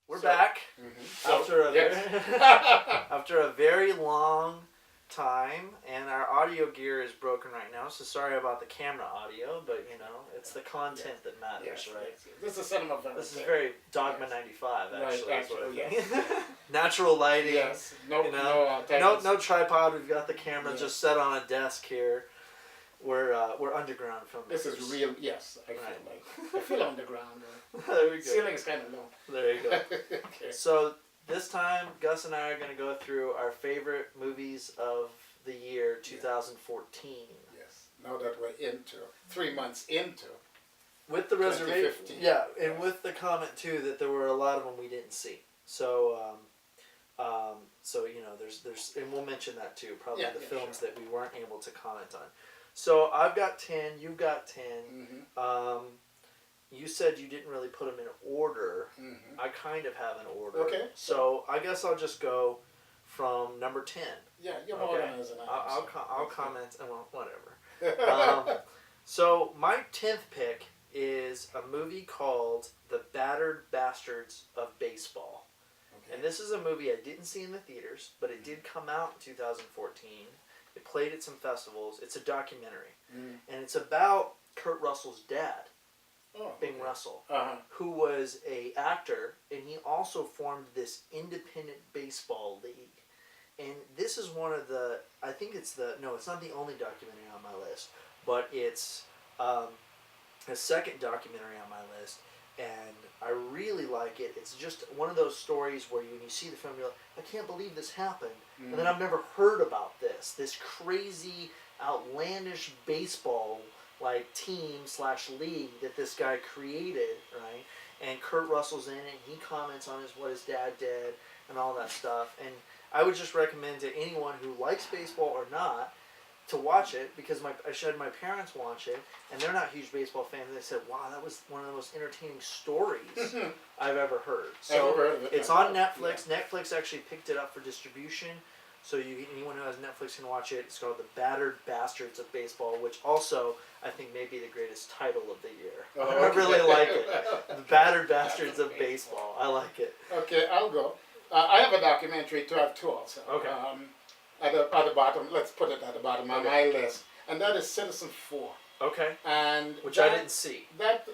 We're back after a after a very long time, and our audio gear is broken right now. So sorry about the camera audio, but you know it's the content that matters, right? Yes. This is cinema. This is very Dogma '95, actually. Right, is what I actually, think. Natural lighting. Yes. No, you know, no tripod. We've got the camera Yes. just set on a desk here. We're underground filmmakers. This is real. Yes, I feel underground. There we go. Ceiling is kind of low. There you go. Okay. So this time, Gus and I are going to go through our favorite movies of the year 2014. Yes. Now that we're into 3 months into. With the reservation, 2015. yeah, and with the comment too that there were a lot of them we didn't see. So, so you know, there's, and we'll mention that too. Probably the films that we weren't able to comment on. So I've got 10. You've got 10. Mm-hmm. You said you didn't really put them in order. Mm-hmm. I kind of have an order. Okay. So I guess I'll just go from number 10. Yeah, you're Okay. organizing. I'll comment. Well, whatever. So my 10th pick is a movie called The Battered Bastards of Baseball. Okay. And this is a movie I didn't see in the theaters, but it did come out in 2014. It played at some festivals. It's a documentary. And it's about Kurt Russell's dad, Bing Russell, who was a actor, and he also formed this independent baseball league. And this is one of the, I think it's it's not the only documentary on my list, but it's a second documentary on my list, and I really like it. It's just one of those stories where when you see the film, you're like, I can't believe this happened. And then I've never heard about this crazy, outlandish baseball team/league that this guy created, right? And Kurt Russell's in it. And he comments on what his dad did and all that stuff. And I would just recommend to anyone who likes baseball or not to watch it, because I had my parents watch it, and they're not huge baseball fans. They said, "Wow, that was one of the most entertaining stories I've ever heard." So it's on Netflix. Yeah. Netflix actually picked it up for distribution, so anyone who has Netflix can watch it. It's called The Battered Bastards of Baseball, which also I think may be the greatest title of the year. I really like it. The Battered Bastards of Baseball. I like it. Okay, I'll go. I have a documentary too. I have two also. Okay. At the bottom, let's put it at the bottom of my list, and that is Citizen 4. Okay. And which I didn't see. That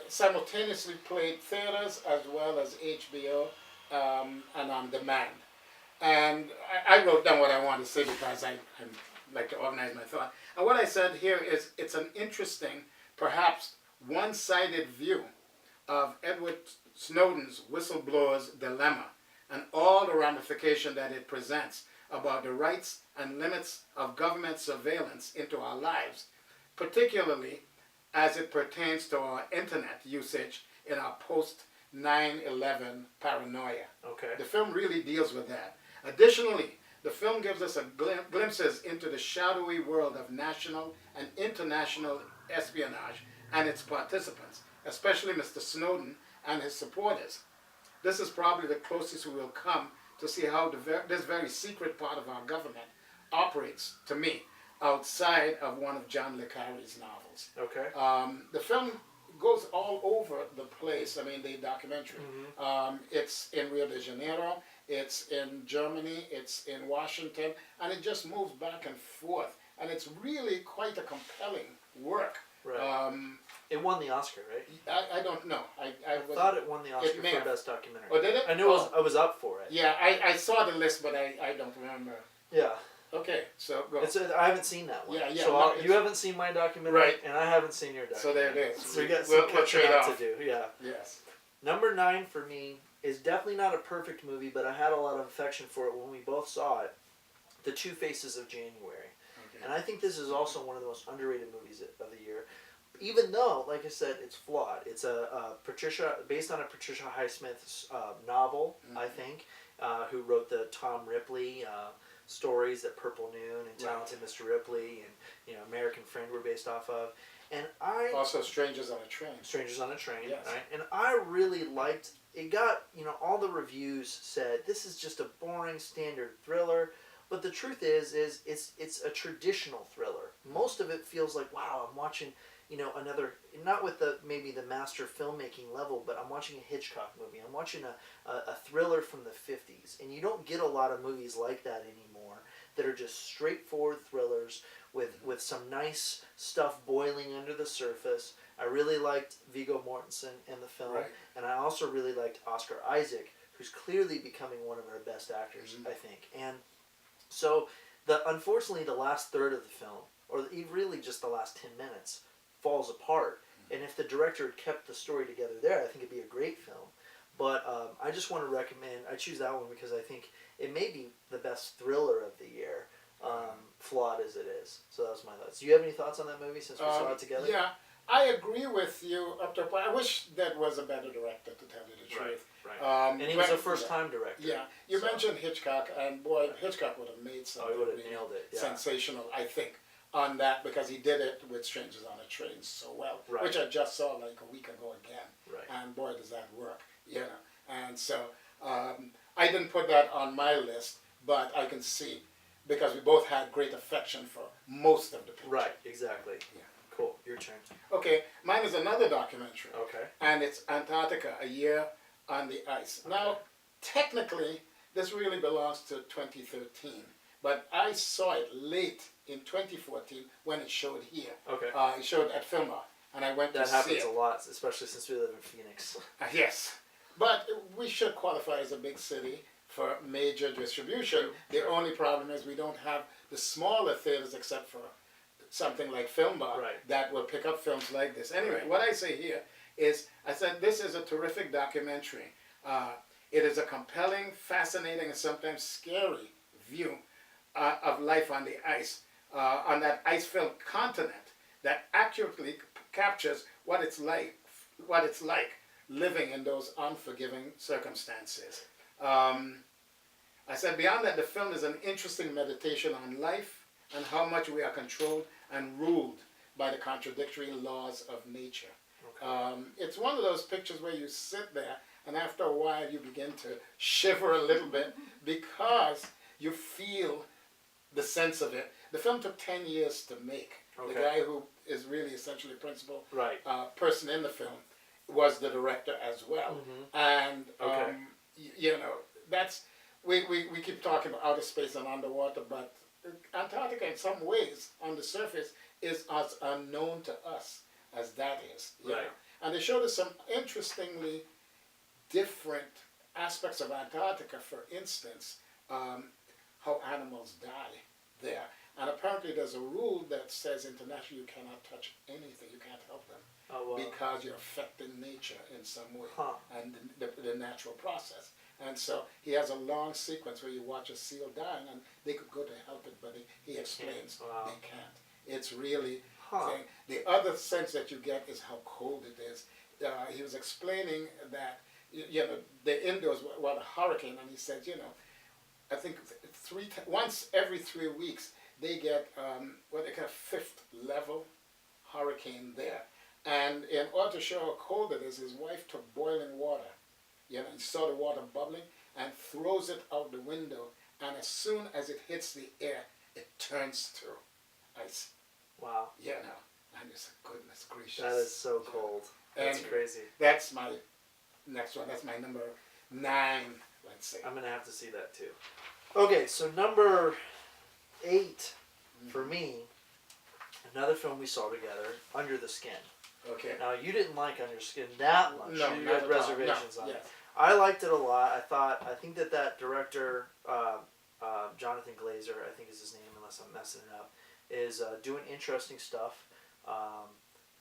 simultaneously played theaters as well as HBO and on demand. And I wrote down what I wanted to say because I like to organize my thought. And what I said here is it's an interesting, perhaps one-sided view of Edward Snowden's whistleblower's dilemma and all the ramification that it presents about the rights and limits of government surveillance into our lives, particularly as it pertains to our internet usage in our post-9/11 paranoia. Okay. The film really deals with that. Additionally, the film gives us glimpses into the shadowy world of national and international espionage and its participants, especially Mr. Snowden and his supporters. This is probably the closest we will come to see how this very secret part of our government operates, to me, outside of one of John le Carre's novels. Okay. The film goes all over the place. I mean, the documentary. It's in Rio de Janeiro, it's in Germany, it's in Washington, and it just moves back and forth. And it's really quite a compelling work. Right. It won the Oscar, right? I don't know. I thought it won the Oscar for Best Documentary. Oh, did it? I knew I was up for it. Yeah, I saw the list, but I don't remember. Yeah. Okay, so go. I haven't seen that one. Yeah. So you haven't seen my documentary, right? And I haven't seen your documentary. So there it is. So we got some catching up to do. Yeah. Yes. Number 9 for me is definitely not a perfect movie, but I had a lot of affection for it when we both saw it. The Two Faces of January. Okay. And I think this is also one of the most underrated movies of the year. Even though, like I said, it's flawed. It's based on a Patricia Highsmith's novel, I think, who wrote the Tom Ripley stories that Purple Noon and Talented Mr. Ripley and American Friend were based off of. And also Strangers on a Train. Strangers on a Train, yes. Right? And I really liked it. Got all the reviews said this is just a boring standard thriller. But the truth is it's a traditional thriller. Most of it feels like, wow, I'm watching another, not with maybe the master filmmaking level, but I'm watching a Hitchcock movie. I'm watching a thriller from the 50s. And you don't get a lot of movies like that anymore that are just straightforward thrillers with some nice stuff boiling under the surface. I really liked Viggo Mortensen in the film. Right. And I also really liked Oscar Isaac, who's clearly becoming one of our best actors, I think. And so, unfortunately, the last third of the film, or really just the last 10 minutes, falls apart. And if the director had kept the story together there, I think it'd be a great film. But I just want to recommend, I choose that one because I think it may be the best thriller of the year, flawed as it is. So that was my thoughts. Do you have any thoughts on that movie since we saw it together? Yeah, I agree with you up to a point. I wish that was a better director, to tell you the truth. Right. And he was a first-time director. Yeah. You mentioned Hitchcock, and boy, Hitchcock would have made something he would have nailed it. Yeah. sensational, I think, on that, because he did it with Strangers on a Train so well, Right. which I just saw like a week ago again. Right. And boy, does that work, And so I didn't put that on my list, but I can see, because we both had great affection for most of the picture. Right, exactly. Yeah. Cool, your turn. Okay, mine is another documentary. Okay. And it's Antarctica, A Year on the Ice. Okay. Now, technically, this really belongs to 2013, but I saw it late in 2014 when it showed here. Okay. It showed at Filmar, and I went to see it. That happens a lot, especially since we live in Phoenix. Yes, but we should qualify as a big city for major distribution. True. The only problem is we don't have the smaller theaters, except for something like Filmar, that will pick up films like this. Anyway, what I say here is, I said this is a terrific documentary. It is a compelling, fascinating, and sometimes scary view of life on the ice, on that ice-filled continent, that accurately captures what it's like living in those unforgiving circumstances. I said beyond that, the film is an interesting meditation on life and how much we are controlled and ruled by the contradictory laws of nature. Okay. It's one of those pictures where you sit there and after a while you begin to shiver a little bit because you feel the sense of it. The film took 10 years to make. Okay. The guy who is really essentially the principal person in the film was the director as well. And that's we keep talking about outer space and underwater, but Antarctica in some ways on the surface is as unknown to us as that is. Know? And they showed us some interestingly different aspects of Antarctica. For instance, how animals die there. And apparently there's a rule that says internationally you cannot touch anything, you can't help them. Oh, wow. Because you're affecting nature in some way and the natural process. And so he has a long sequence where you watch a seal dying and they could go to help it, but he explains they can't. It's really, the other sense that you get is how cold it is. He was explaining that, the indoors, a hurricane, and he said, I think once every 3 weeks, they get what they call a fifth level hurricane there. And in order to show how cold it is, his wife took boiling water, and saw the water bubbling, and throws it out the window, and as soon as it hits the air, it turns to ice. Wow. And you say, goodness gracious. That is so cold. That's crazy. That's my next one. That's my number 9, let's say. I'm going to have to see that too. Okay, so number 8 for me, another film we saw together, Under the Skin. Okay. Now, you didn't like Under the Skin that much. No, you had reservations on it. I liked it a lot. I think that director, Jonathan Glazer, I think is his name unless I'm messing it up, is doing interesting stuff.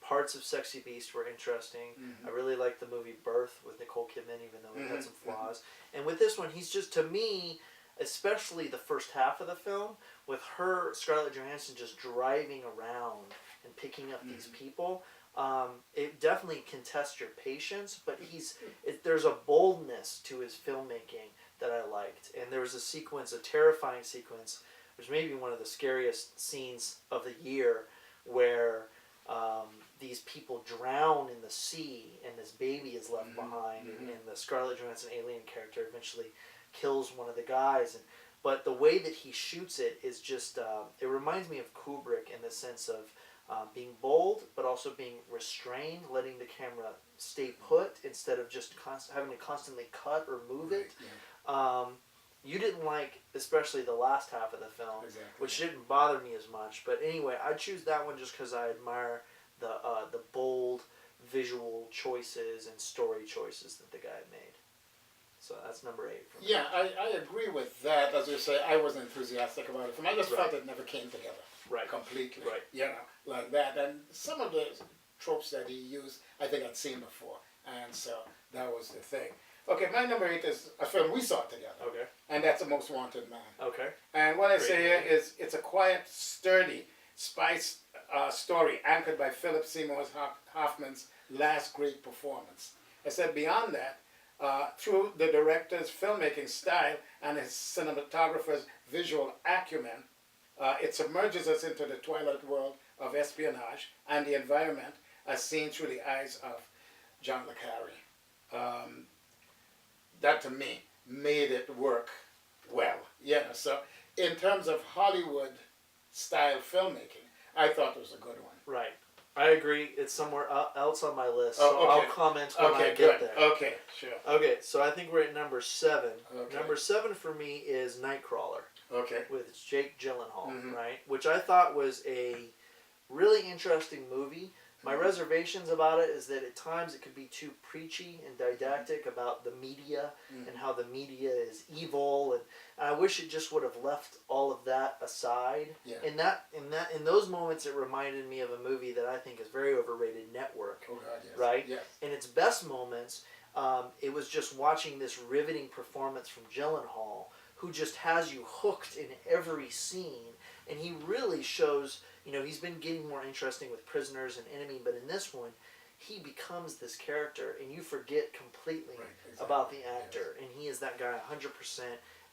Parts of Sexy Beast were interesting. I really liked the movie Birth with Nicole Kidman, even though it had some flaws. And with this one, he's just, to me, especially the first half of the film, with her, Scarlett Johansson, just driving around and picking up these people, it definitely can test your patience, but there's a boldness to his filmmaking that I liked. And there was a sequence, a terrifying sequence, which may be one of the scariest scenes of the year, where these people drown in the sea and this baby is left behind, and the Scarlett Johansson alien character eventually kills one of the guys. But the way that he shoots it is just, it reminds me of Kubrick in the sense of being bold, but also being restrained, letting the camera stay put instead of just having to constantly cut or move it. Yeah. You didn't like, especially the last half of the film, which didn't bother me as much. But anyway, I choose that one just because I admire the bold visual choices and story choices that the guy made. So that's number 8 for me. Yeah, I agree with that. As you say, I wasn't enthusiastic about it. I just felt it never came together completely. Right. You know, like that. And some of the tropes that he used, I think I'd seen before. And so that was the thing. Okay, my number 8 is a film we saw together. Okay. And that's A Most Wanted Man. Okay. And what I say here is it's a quiet, sturdy spy story anchored by Philip Seymour Hoffman's last great performance. I said beyond that, through the director's filmmaking style and his cinematographer's visual acumen, it submerges us into the twilight world of espionage and the environment as seen through the eyes of John le Carre. That to me made it work well. Yeah, so in terms of Hollywood style filmmaking, I thought it was a good one. Right. I agree. It's somewhere else on my list, so I'll comment when I get there. Okay, sure. Okay, so I think we're at number 7. Okay. Number 7 for me is Nightcrawler. Okay. With Jake Gyllenhaal, right? Which I thought was a really interesting movie. My reservations about it is that at times it could be too preachy and didactic about the media and how the media is evil, and I wish it just would have left all of that aside. Yeah. In those moments, it reminded me of a movie that I think is very overrated, Network. Oh God, yes. Right? Yes. In its best moments, it was just watching this riveting performance from Gyllenhaal, who just has you hooked in every scene, and he really shows. You know, he's been getting more interesting with Prisoners and Enemy, but in this one, he becomes this character, and you forget completely about the actor, and he is that guy 100%.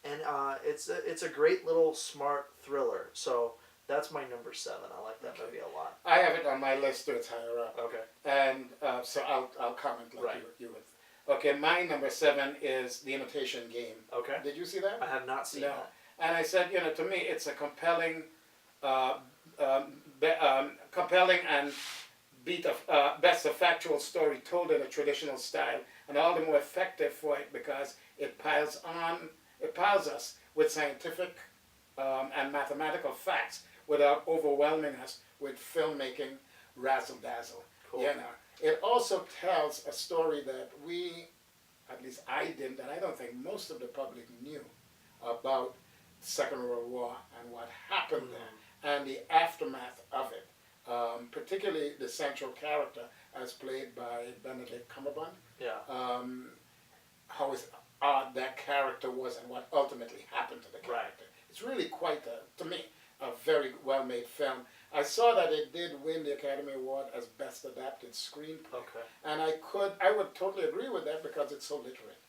And it's a great little smart thriller. So that's my number 7. I like that movie a lot. I have it on my list, so it's higher up. Okay. And so I'll comment like you would. Okay, my number 7 is The Imitation Game. Okay. Did you see that? I have not seen that. And I said, to me, it's a compelling. Compelling and best of factual story told in a traditional style, and all the more effective for it because it piles us with scientific and mathematical facts without overwhelming us with filmmaking razzle dazzle. Cool. It also tells a story that we, at least I didn't, and I don't think most of the public knew about the Second World War and what happened there. And the aftermath of it, particularly the central character as played by Benedict Cumberbatch. Yeah. How odd that character was and what ultimately happened to the character. Right. It's really quite, to me, a very well-made film. I saw that it did win the Academy Award as Best Adapted Screenplay. Okay. And I would totally agree with that because it's so literate.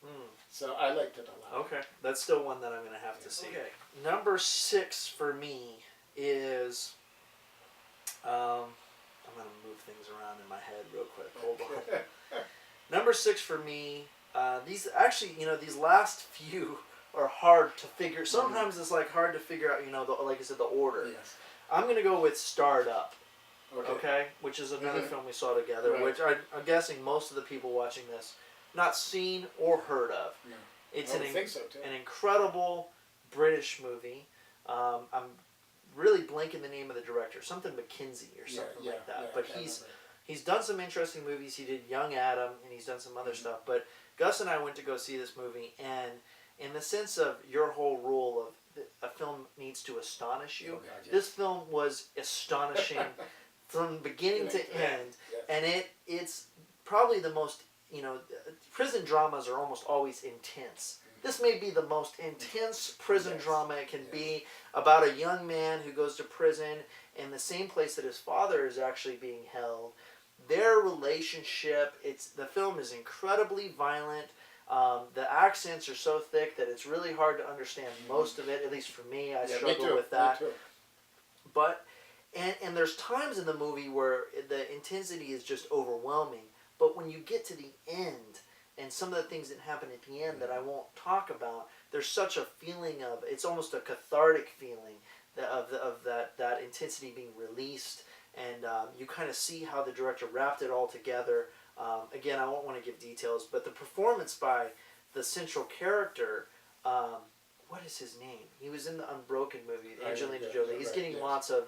So I liked it a lot. Okay. That's still one that I'm going to have to see. Okay. Number 6 for me is, I'm going to move things around in my head real quick. Hold on. Number 6 for me, these last few are hard to figure. Sometimes it's like hard to figure out, like I said, the order. Yes. I'm going to go with Starred Up, okay? Which is another film we saw together, which I'm guessing most of the people watching this not seen or heard of. No. It's I think so too. an incredible British movie. I'm really blanking the name of the director, something McKinsey or something like that. Yeah, but he's done some interesting movies. He did Young Adam, and he's done some other stuff. But Gus and I went to go see this movie, and in the sense of your whole rule of a film needs to astonish you, this film was astonishing from beginning to end, and it's probably the most, prison dramas are almost always intense. This may be the most intense prison drama it can be, about a young man who goes to prison in the same place that his father is actually being held. Their relationship, the film is incredibly violent. The accents are so thick that it's really hard to understand most of it, at least for me. I struggle with that. Me too. But, and there's times in the movie where the intensity is just overwhelming. But when you get to the end, and some of the things that happen at the end that I won't talk about, there's such a feeling of, it's almost a cathartic feeling of that intensity being released, and you kind of see how the director wrapped it all together. Again, I won't want to give details, but the performance by the central character, what is his name? He was in the Unbroken movie, Angelina Jolie. He's getting lots of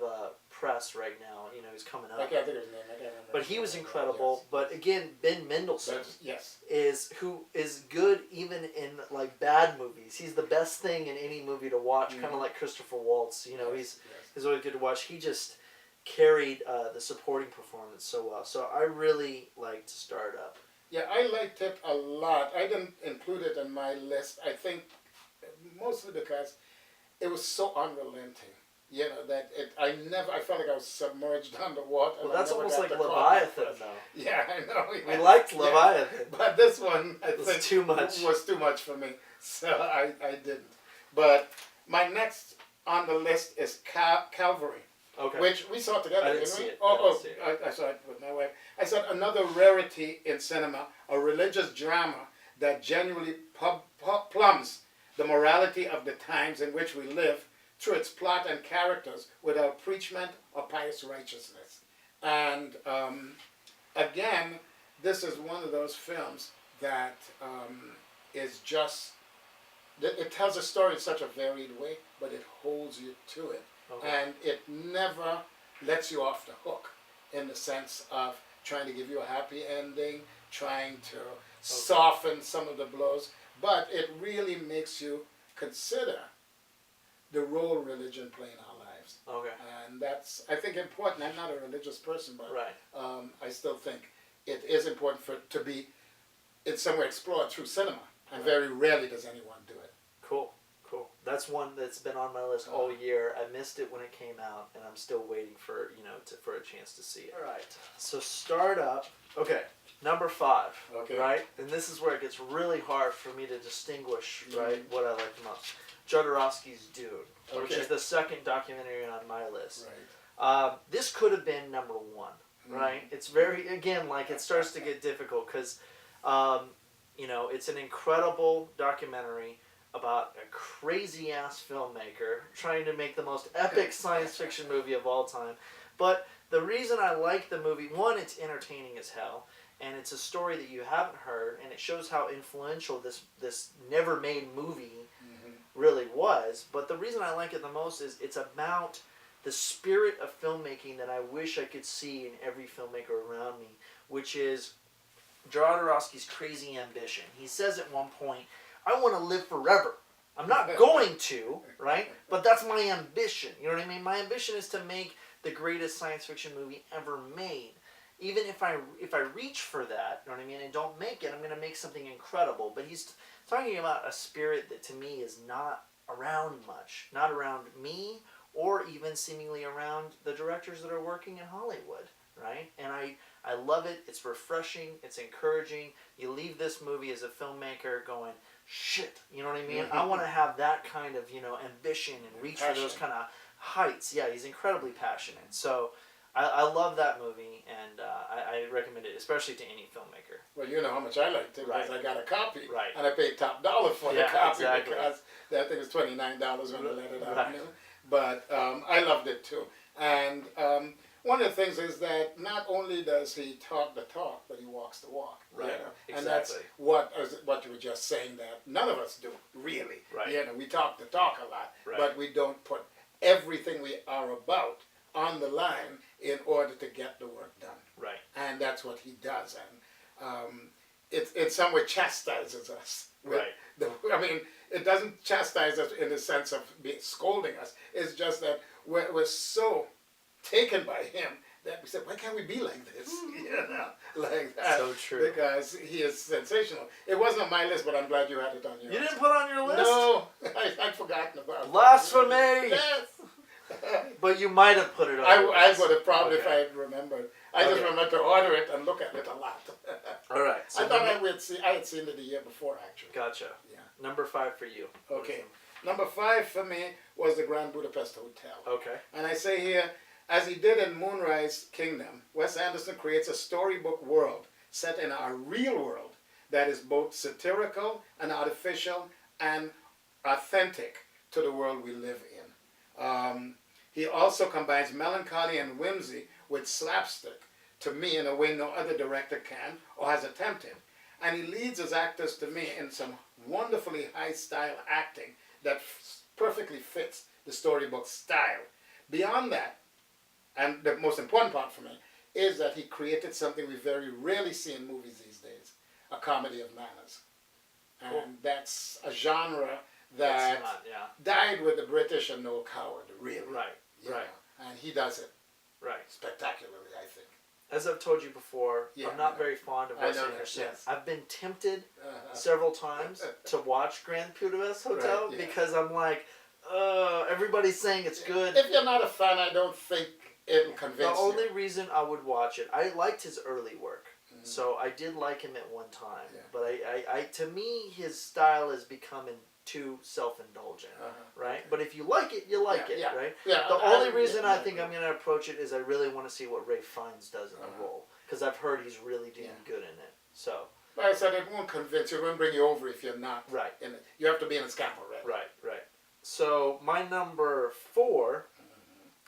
press right now. You know, he's coming up. I can't think of his name. I can't remember. But he was incredible. Yes. But again, Ben Mendelsohn Yes. is who is good even in like bad movies. He's the best thing in any movie to watch, kind of like Christopher Waltz. You know, he's always good to watch. He just carried the supporting performance so well. So I really liked Startup. Yeah, I liked it a lot. I didn't include it in my list. I think mostly because it was so unrelenting. You know, that I felt like I was submerged underwater. Well, that's almost like Leviathan, though. Yeah, I know. We liked Leviathan. But this one, I think, was too much for me. So I didn't. But my next on the list is Calvary. Okay. Which we saw together, I didn't see it. I saw it with my wife. I saw another rarity in cinema, a religious drama that genuinely plumbs the morality of the times in which we live through its plot and characters without preachment or pious righteousness. And again, this is one of those films that is just, it tells a story in such a varied way, but it holds you to it. Okay. And it never lets you off the hook in the sense of trying to give you a happy ending, trying to soften some of the blows, but it really makes you consider the role religion play in our lives. Okay. And that's, I think, important. I'm not a religious person, but right. I still think it is important for it to be in some way explored through cinema. And very rarely does anyone do it. Cool. That's one that's been on my list all year. I missed it when it came out, and I'm still waiting for for a chance to see it. All right. So Startup. Okay. Number 5. Okay. Right, and this is where it gets really hard for me to distinguish right what I like the most. Jodorowsky's Dune, which is the second documentary on my list. Right. This could have been number 1. Right. It's very it starts to get difficult because, it's an incredible documentary about a crazy-ass filmmaker trying to make the most epic science fiction movie of all time. But the reason I like the movie, one, it's entertaining as hell, and it's a story that you haven't heard, and it shows how influential this never-made movie really was. But the reason I like it the most is it's about the spirit of filmmaking that I wish I could see in every filmmaker around me, which is Jodorowsky's crazy ambition. He says at one point, I want to live forever. I'm not going to, right? But that's my ambition. You know what I mean? My ambition is to make the greatest science fiction movie ever made. Even if I reach for that, you know what I mean, and don't make it, I'm going to make something incredible. But he's talking about a spirit that to me is not around much. Not around me or even seemingly around the directors that are working in Hollywood, right? And I love it. It's refreshing. It's encouraging. You leave this movie as a filmmaker going, shit, you know what I mean? I want to have that kind of, ambition and reach for those kind of heights. Yeah, he's incredibly passionate. So I love that movie, and I recommend it, especially to any filmmaker. Well, you know how much I liked it because I got a copy. Right. And I paid top dollar for the copy exactly. because I think it was $29 when I let it out. Right. But I loved it too. And one of the things is that not only does he talk the talk, but he walks the walk. Right. Exactly. And that's what you were just saying that none of us do, really. Right. We talk the talk a lot, right. but we don't put everything we are about on the line in order to get the work done. Right. And that's what he does. And it in some way chastises us. Right. It doesn't chastise us in the sense of scolding us. It's just that we're so taken by him that we said, why can't we be like this? Like that. So true. Because he is sensational. It wasn't on my list, but I'm glad you had it on yours. You didn't put it on your list? No, I'd forgotten about it. Blasphemy! Yes. But you might have put it on your I list. would have probably if I had remembered. I just remember to order it and look at it a lot. All right. So I thought I had seen it the year before, actually. Gotcha. Yeah. Number 5 for you. Okay. Number 5 for me was the Grand Budapest Hotel. Okay. And I say here, as he did in Moonrise Kingdom, Wes Anderson creates a storybook world set in our real world that is both satirical and artificial and authentic to the world we live in. He also combines melancholy and whimsy with slapstick, to me, in a way no other director can or has attempted. And he leads his actors, to me, in some wonderfully high-style acting that perfectly fits the storybook style. Beyond that, and the most important part for me, is that he created something we very rarely see in movies these days, a comedy of manners. And that's a genre that died with the British and Noel Coward, really. Right, right. And he does it spectacularly, I think. As I've told you before, I'm not very fond of Wes Anderson. Yes. I've been tempted several times to watch Grand Budapest Hotel because I'm like, everybody's saying it's good. If you're not a fan, I don't think it'll convince you. The only reason I would watch it, I liked his early work. So I did like him at one time. But I to me, his style is becoming too self-indulgent, right? But if you like it, you like it, right? Yeah, the only reason I think I'm going to approach it is I really want to see what Ralph Fiennes does in the role. Because I've heard he's really doing good in it. So. Like I said, it won't convince you. It won't bring you over if you're not in it. You have to be in a scamper, right? Right. So my number 4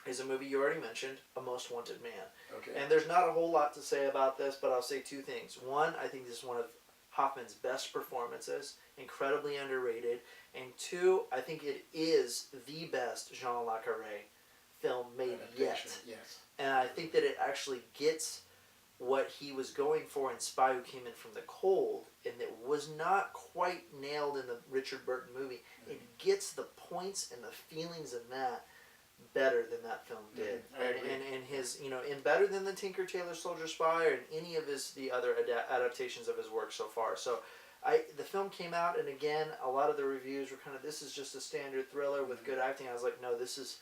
is a movie you already mentioned, A Most Wanted Man. Okay. And there's not a whole lot to say about this, but I'll say 2 things. One, I think this is one of Hoffman's best performances, incredibly underrated. And 2, I think it is the best Jean Le Carré film made yet. Yes. And I think that it actually gets what he was going for in Spy Who Came In From the Cold, and it was not quite nailed in the Richard Burton movie. It gets the points and the feelings in that better than that film did. And his, in better than the Tinker Tailor Soldier Spy or in any of the other adaptations of his work so far. So the film came out, and again, a lot of the reviews were kind of, this is just a standard thriller with good acting. I was like, no, this is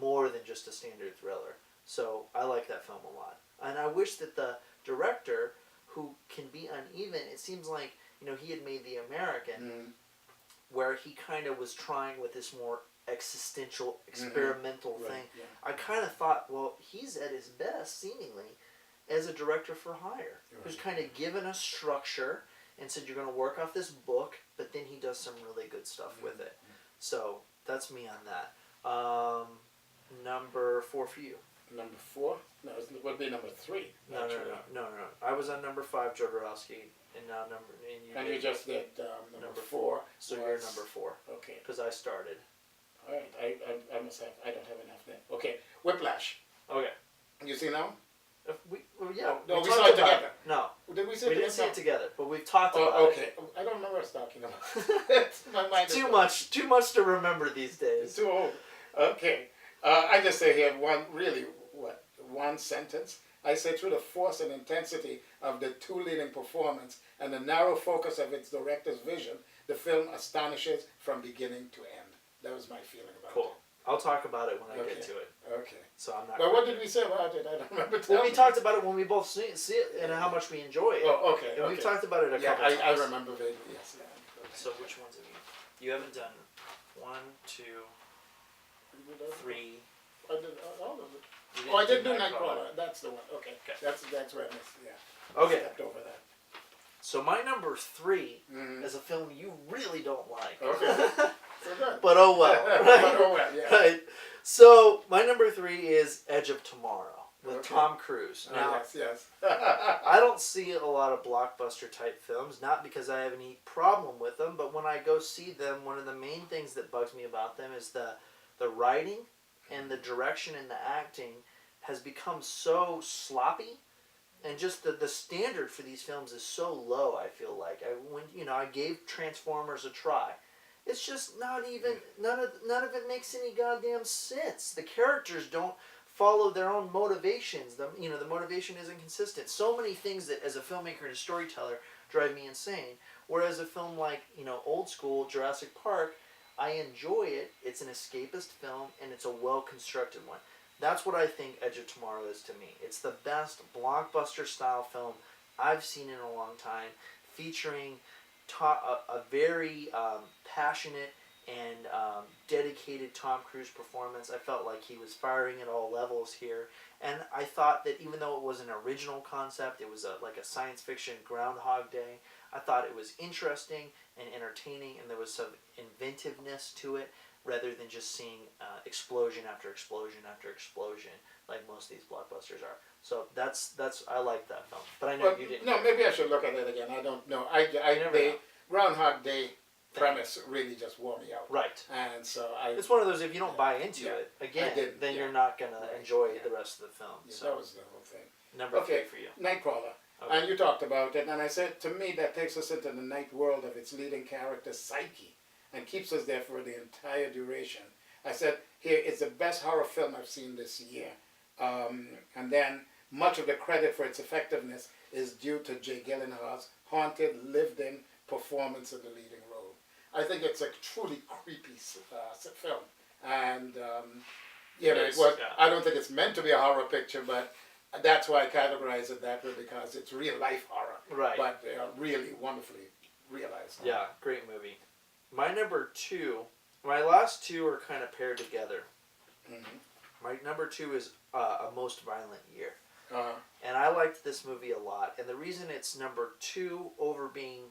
more than just a standard thriller. So I like that film a lot. And I wish that the director, who can be uneven, it seems like, he had made The American, where he kind of was trying with this more existential, experimental thing. Yeah. I kind of thought, well, he's at his best, seemingly, as a director for hire, who's kind of given a structure and said, you're going to work off this book, but then he does some really good stuff with it. So that's me on that. Number 4 for you. Number 4? No, it would be number 3. No. I was on number 5, Jodorowsky, and now you just did number 4. So you're number 4. Okay. Because I started. All right. I must have. I don't have enough then. Okay. Whiplash. Okay. You see now? We saw it together. No. Did we see it together? We didn't see it together, but we've talked about it. Okay. I don't remember us talking about My mind is too much to remember these days. It's too old. Okay. I just say here one sentence. I say through the force and intensity of the 2 leading performance and the narrow focus of its director's vision, the film astonishes from beginning to end. That was my feeling about it. Cool. I'll talk about it when I get to it. Okay. So I'm not. But what did we say about it? I don't remember. Well, we talked about it when we both see it and how much we enjoy it. Oh, okay. And we've talked about it a couple times. I remember vaguely. Yes. Yeah. Okay. So which ones have you? You haven't done 1, 2, 3. I did all of it. I did do Nightcrawler. That's the one. Okay. That's where I missed. Yeah. Okay. Stepped over that. So my number 3 is a film you really don't like. Okay. So good. But oh well. Right? But oh well, yeah. Right. So my number 3 is Edge of Tomorrow with Tom Cruise. Now, yes. I don't see a lot of blockbuster type films, not because I have any problem with them, but when I go see them, one of the main things that bugs me about them is the writing and the direction and the acting has become so sloppy. And just the standard for these films is so low, I feel like. I gave Transformers a try. It's just not even, none of it makes any goddamn sense. The characters don't follow their own motivations. The motivation isn't consistent. So many things that as a filmmaker and a storyteller drive me insane. Whereas a film like, old school Jurassic Park, I enjoy it. It's an escapist film and it's a well-constructed one. That's what I think Edge of Tomorrow is to me. It's the best blockbuster-style film I've seen in a long time, featuring a very passionate and dedicated Tom Cruise performance. I felt like he was firing at all levels here. And I thought that even though it was an original concept, it was like a science fiction Groundhog Day, I thought it was interesting and entertaining, and there was some inventiveness to it, rather than just seeing explosion after explosion after explosion. like most of these blockbusters are. So that's I like that film, but I know Well, you didn't. no, maybe I should look at it again. I don't know. The Groundhog Day premise really just wore me out. Right. And so it's one of those, if you don't buy into Yeah. it, again, then Yeah. you're not going to Right. enjoy Yeah. the rest of the film. Yeah, So that was the whole thing. number Okay, 3 for you. Nightcrawler. Okay. And you talked about it, and I said, to me, that takes us into the night world of its leading character's psyche and keeps us there for the entire duration. I said, here, it's the best horror film I've seen this year. And then much of the credit for its effectiveness is due to Jay Gyllenhaal's haunted, lived-in performance in the leading role. I think it's a truly creepy film. And, I don't think it's meant to be a horror picture, but that's why I categorize it that way, because it's real-life horror. Right. But really wonderfully realized. Yeah, great movie. My number 2, my last two are kind of paired together. Mm-hmm. My number 2 is A Most Violent Year. Uh-huh. And I liked this movie a lot. And the reason it's number 2 over being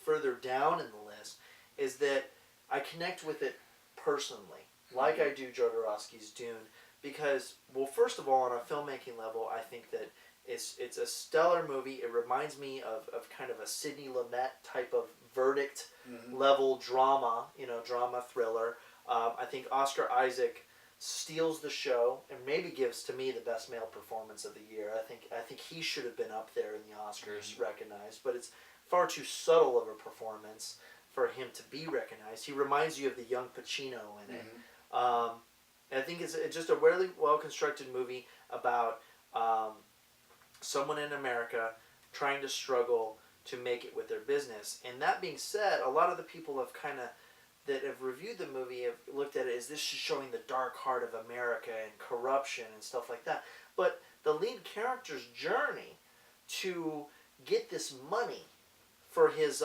further down in the list is that I connect with it personally, like I do Jodorowsky's Dune, because, well, first of all, on a filmmaking level, I think that it's a stellar movie. It reminds me of kind of a Sidney Lumet type of verdict level drama, drama thriller. I think Oscar Isaac steals the show and maybe gives to me the best male performance of the year. I think he should have been up there in the Oscars recognized, but it's far too subtle of a performance for him to be recognized. He reminds you of the young Pacino in it. I think it's just a really well constructed movie about someone in America trying to struggle to make it with their business. And that being said, a lot of the people that have reviewed the movie have looked at it as this is showing the dark heart of America and corruption and stuff like that. But the lead character's journey to get this money for his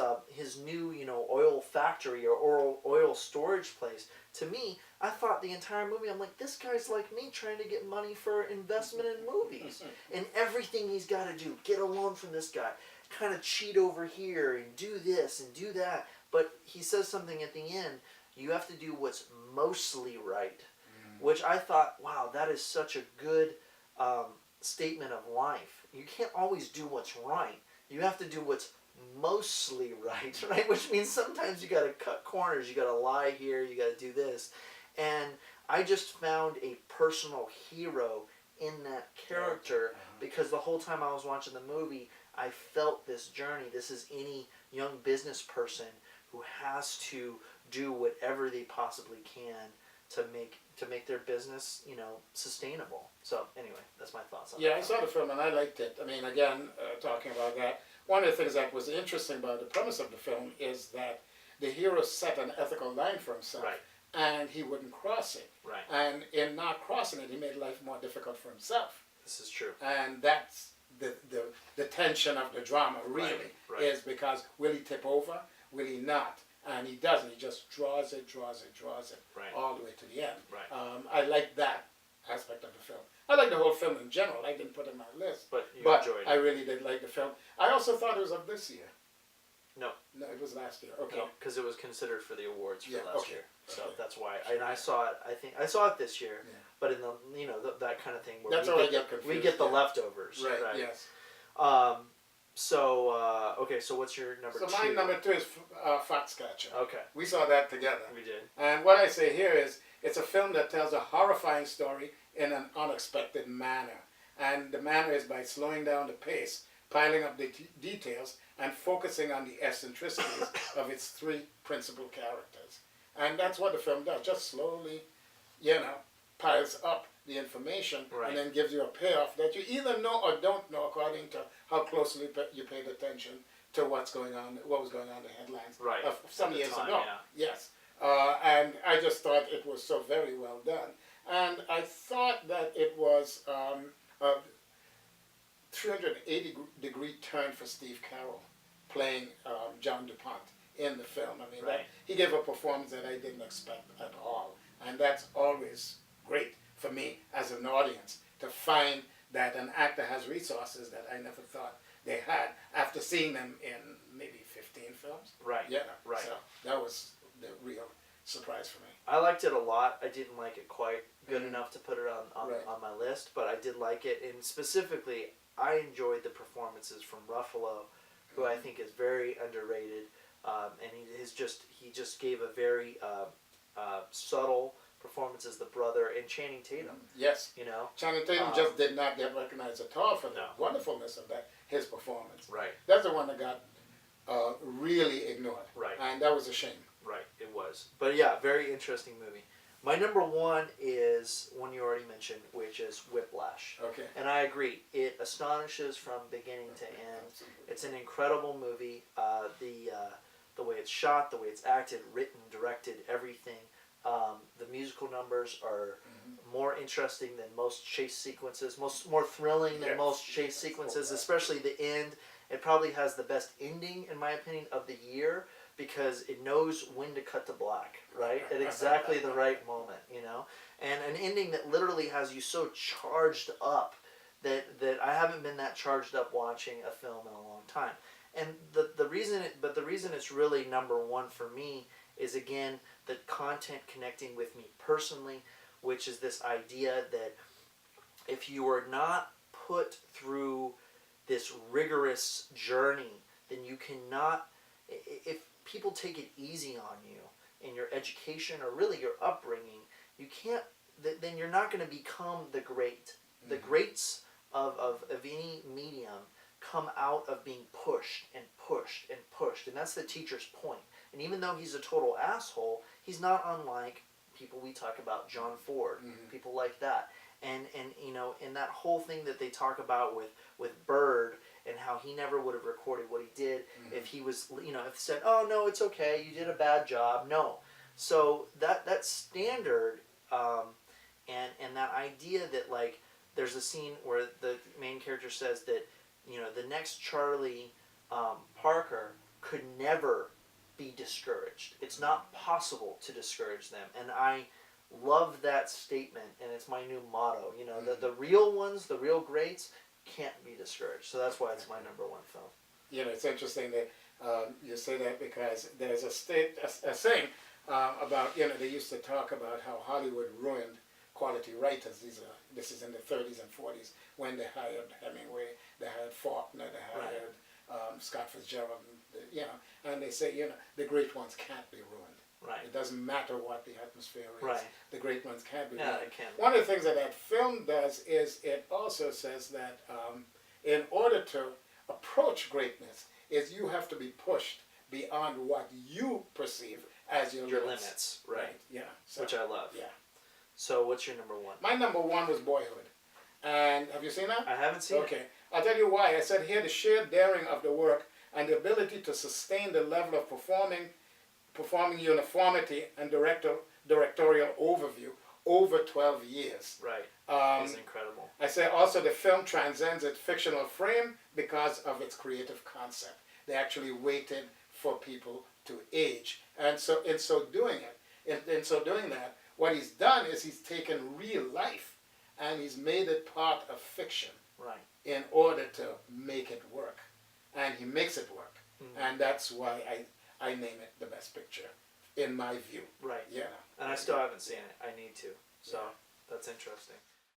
new oil factory or oil storage place, to me, I thought the entire movie, I'm like, this guy's like me trying to get money for investment in movies. And everything he's got to do, get a loan from this guy, kind of cheat over here and do this and do that. But he says something at the end, you have to do what's mostly right, which I thought, wow, that is such a good statement of life. You can't always do what's right. You have to do what's mostly right? Which means sometimes you got to cut corners, you got to lie here, you got to do this. And I just found a personal hero in that character because the whole time I was watching the movie, I felt this journey. This is any young business person who has to do whatever they possibly can to make their business, sustainable. So anyway, that's my thoughts on that. Yeah, I saw the film and I liked it. I mean, again, talking about that, one of the things that was interesting about the premise of the film is that the hero set an ethical line for himself, and he wouldn't cross it. Right. And in not crossing it, he made life more difficult for himself. This is true. And that's the tension of the drama, really, is because will he tip over? Will he not? And he doesn't. He just draws it all the way to the end. Right. I like that aspect of the film. I like the whole film in general. I didn't put it on my list. But you enjoyed it. I really did like the film. I also thought it was of this year. No. No, it was last year. Okay. No, because it was considered for the awards for last okay. year. So Okay. that's why. And I saw it. I think I saw it this year. Yeah. But in the that kind of thing where That's how I get confused. we get the leftovers. Right. Yes. Okay. So what's your number 2? So my number 2 is Foxcatcher. Okay. We saw that together. We did. And what I say here is, it's a film that tells a horrifying story in an unexpected manner. And the manner is by slowing down the pace, piling up the details, and focusing on the eccentricities of its 3 principal characters. And that's what the film does, just slowly, piles up the information and then gives you a payoff that you either know or don't know according to how closely you paid attention to what was going on in the headlines of some years ago. Yeah. Yes. And I just thought it was so very well done. And I thought that it was a 380-degree turn for Steve Carell playing John DuPont in the film. I mean, he gave a performance that I didn't expect at all. And that's always great for me as an audience, to find that an actor has resources that I never thought they had after seeing them in maybe 15 films. Right. Yeah. Right. So that was the real surprise for me. I liked it a lot. I didn't like it quite good Mhm. enough to put it on Right. on my list, but I did like it. And specifically, I enjoyed the performances from Ruffalo, who I think is very underrated. And he just gave a very subtle performance as the brother, and Channing Tatum. Yes. You know, Channing Tatum just did not get recognized at all for the No. wonderfulness of his performance. right, That's the one that got really ignored. right, And that was a shame. right. It was, but yeah, very interesting movie. My number one is one you already mentioned, which is Whiplash. Okay. And I agree. It astonishes from beginning to end. Absolutely. It's an incredible movie. The way it's shot, the way it's acted, written, directed, everything. The musical numbers are more interesting than most chase sequences. More thrilling than Yes. most chase sequences, especially the end. It probably has the best ending, in my opinion, of the year, because it knows when to cut to black, right? At exactly the right moment, you know? And an ending that literally has you so charged up that I haven't been that charged up watching a film in a long time. And the reason it's really number one for me is, again, the content connecting with me personally, which is this idea that if you are not put through this rigorous journey, then you cannot, if people take it easy on you in your education or really your upbringing, you can't, then you're not going to become the great. The greats of any medium come out of being pushed and pushed and pushed, and that's the teacher's point. And even though he's a total asshole, he's not unlike people we talk about, John Ford, people like that. And you know, and that whole thing that they talk about with Bird, and how he never would have recorded what he did if he was, you know, if he said, oh no, it's okay, you did a bad job. No. So that standard, and that idea that, like, there's a scene where the main character says that, you know, the next Charlie Parker could never be discouraged. It's not possible to discourage them. And I love that statement, and it's my new motto. You know, the real ones, the real greats, can't be discouraged. So that's why it's my number one film. You know, it's interesting that you say that, because there's a saying about, you know, they used to talk about how Hollywood ruined quality writers. This is in the 30s and 40s, when they hired Hemingway, they hired Faulkner, they hired Scott Fitzgerald, you know, and they say, you know, the great ones can't be ruined. Right. It doesn't matter what the atmosphere is. Right. The great ones can't be Yeah, ruined. it can. One of the things that film does is it also says that in order to approach greatness, is you have to be pushed beyond what you perceive as your limits. Right. Yeah. So, Which I love. Yeah. So what's your number one? My number one was Boyhood. And have you seen that? I haven't seen it. Okay. I'll tell you why. I said here, the sheer daring of the work and the ability to sustain the level of performing uniformity and directorial overview over 12 years. Right. It's incredible. I say also the film transcends its fictional frame because of its creative concept. They actually waited for people to age. And so in so doing that, what he's done is he's taken real life and he's made it part of fiction. Right. In order to make it work. And he makes it work. And that's why I name it the best picture, in my view. Right. Yeah. And I still haven't seen it. I need to. So that's interesting.